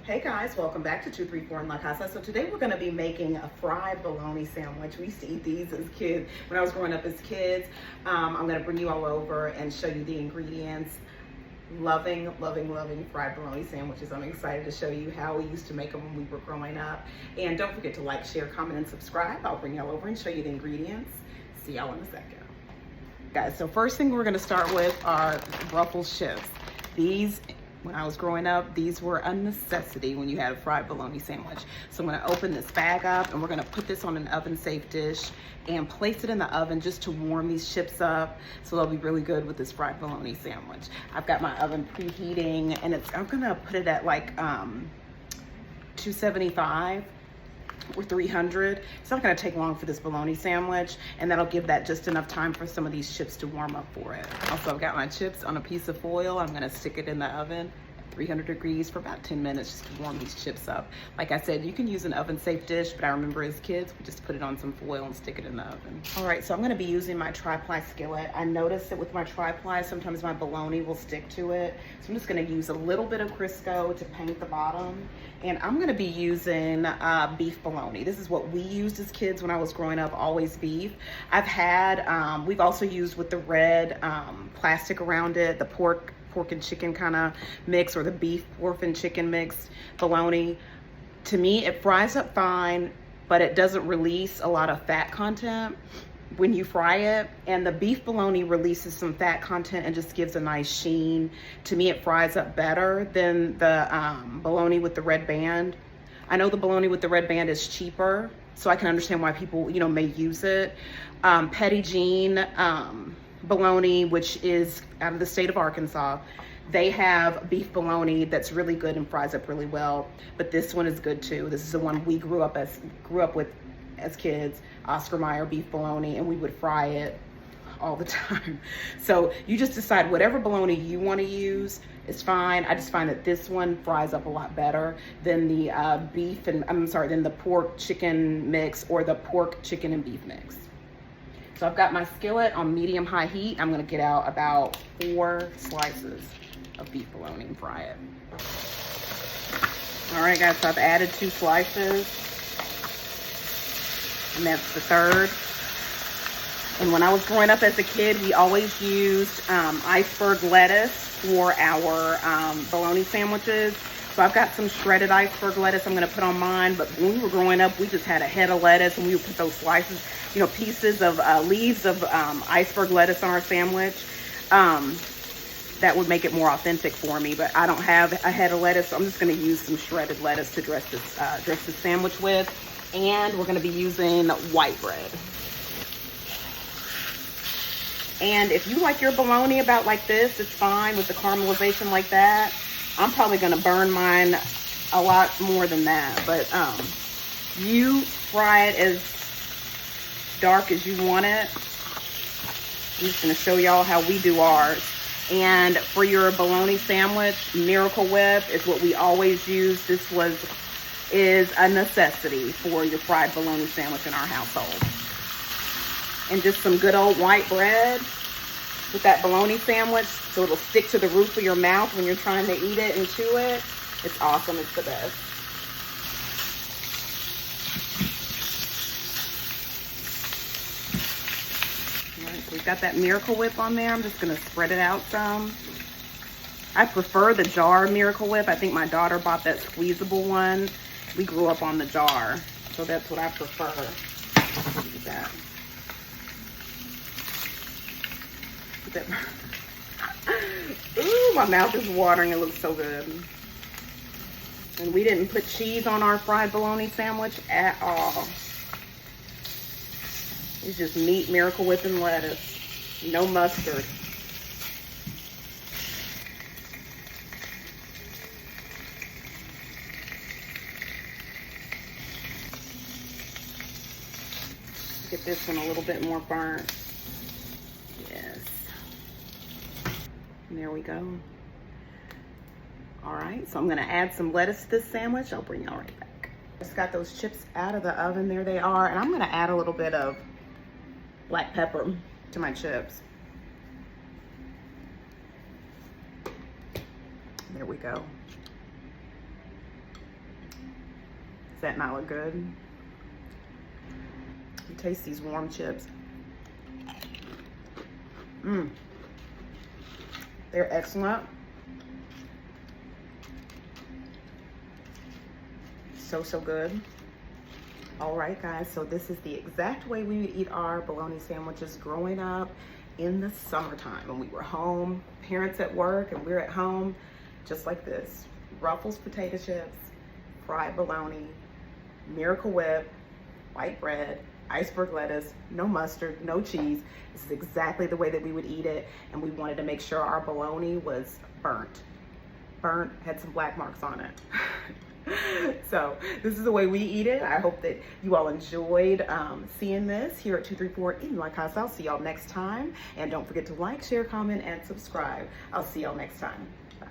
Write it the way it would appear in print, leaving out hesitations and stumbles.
Hey guys, welcome back to 234 in La Casa. So today we're going to be making a fried bologna sandwich. We used to eat these as kids, when I was growing up as kids. I'm going to bring you all over and show you the ingredients. Loving fried bologna sandwiches. I'm excited to show you how we used to make them when we were growing up. And don't forget to like, share, comment, and subscribe. I'll bring y'all over and show you the ingredients. See y'all in a second. Guys, so first thing we're going to start with are Ruffles chips. These, when I was growing up, these were a necessity when you had a fried bologna sandwich. So I'm gonna open this bag up and we're gonna put this on an oven-safe dish and place it in the oven just to warm these chips up so they'll be really good with this fried bologna sandwich. I've got my oven preheating and I'm gonna put it at like 275 or 300. It's not gonna take long for this bologna sandwich, and that'll give that just enough time for some of these chips to warm up for it. Also, I've got my chips on a piece of foil. I'm gonna stick it in the oven at 300 degrees for about 10 minutes just to warm these chips up. Like I said, you can use an oven-safe dish, but I remember as kids, we just put it on some foil and stick it in the oven. All right, so I'm gonna be using my tri-ply skillet. I noticed that with my tri-ply, sometimes my bologna will stick to it. So I'm just gonna use a little bit of Crisco to paint the bottom. And I'm gonna be using beef bologna. This is what we used as kids when I was growing up, always beef. I've had, we've also used with the red plastic around it, the pork and chicken kind of mix, or the beef, pork and chicken mixed bologna. To me, it fries up fine, but it doesn't release a lot of fat content when you fry it. And the beef bologna releases some fat content and just gives a nice sheen. To me, it fries up better than the bologna with the red band. I know the bologna with the red band is cheaper, so I can understand why people, may use it. Petit Jean bologna, which is out of the state of Arkansas, they have beef bologna that's really good and fries up really well. But this one is good too. This is the one we grew up with as kids, Oscar Mayer beef bologna, and we would fry it all the time. So you just decide whatever bologna you want to use is fine. I just find that this one fries up a lot better than the than the pork chicken mix or the pork chicken and beef mix. So I've got my skillet on medium-high heat. I'm gonna get out about 4 slices of beef bologna and fry it. All right, guys, so I've added 2 slices. And that's the third. And when I was growing up as a kid, we always used iceberg lettuce for our bologna sandwiches. So I've got some shredded iceberg lettuce I'm gonna put on mine, but when we were growing up, we just had a head of lettuce and we would put those slices, pieces of leaves of iceberg lettuce on our sandwich. That would make it more authentic for me, but I don't have a head of lettuce, so I'm just gonna use some shredded lettuce to dress this sandwich with. And we're gonna be using white bread. And if you like your bologna about like this, it's fine with the caramelization like that. I'm probably gonna burn mine a lot more than that, but you fry it as dark as you want it. I'm just gonna show y'all how we do ours. And for your bologna sandwich, Miracle Whip is what we always use. This is a necessity for your fried bologna sandwich in our household. And just some good old white bread with that bologna sandwich so it'll stick to the roof of your mouth when you're trying to eat it and chew it. It's awesome, it's the best. All right, so we've got that Miracle Whip on there. I'm just gonna spread it out some. I prefer the jar Miracle Whip. I think my daughter bought that squeezable one. We grew up on the jar, so that's what I prefer. Look at that. Ooh, my mouth is watering. It looks so good. And we didn't put cheese on our fried bologna sandwich at all. It's just meat, Miracle Whip, and lettuce. No mustard. Get this one a little bit more burnt. Yes. And there we go. All right, so I'm gonna add some lettuce to this sandwich. I'll bring y'all right back. Just got those chips out of the oven. There they are. And I'm gonna add a little bit of black pepper to my chips. There we go. that not look good? You taste these warm chips. They're excellent. So good. All right, guys, so this is the exact way we would eat our bologna sandwiches growing up in the summertime when we were home, parents at work and we're at home, just like this. Ruffles potato chips, fried bologna, Miracle Whip, white bread, iceberg lettuce, no mustard, no cheese. This is exactly the way that we would eat it, and we wanted to make sure our bologna was burnt, had some black marks on it. So this is the way we eat it. I hope that you all enjoyed seeing this here at 234 in La Casa. I'll see y'all next time, and don't forget to like, share, comment, and subscribe. I'll see y'all next time. Bye.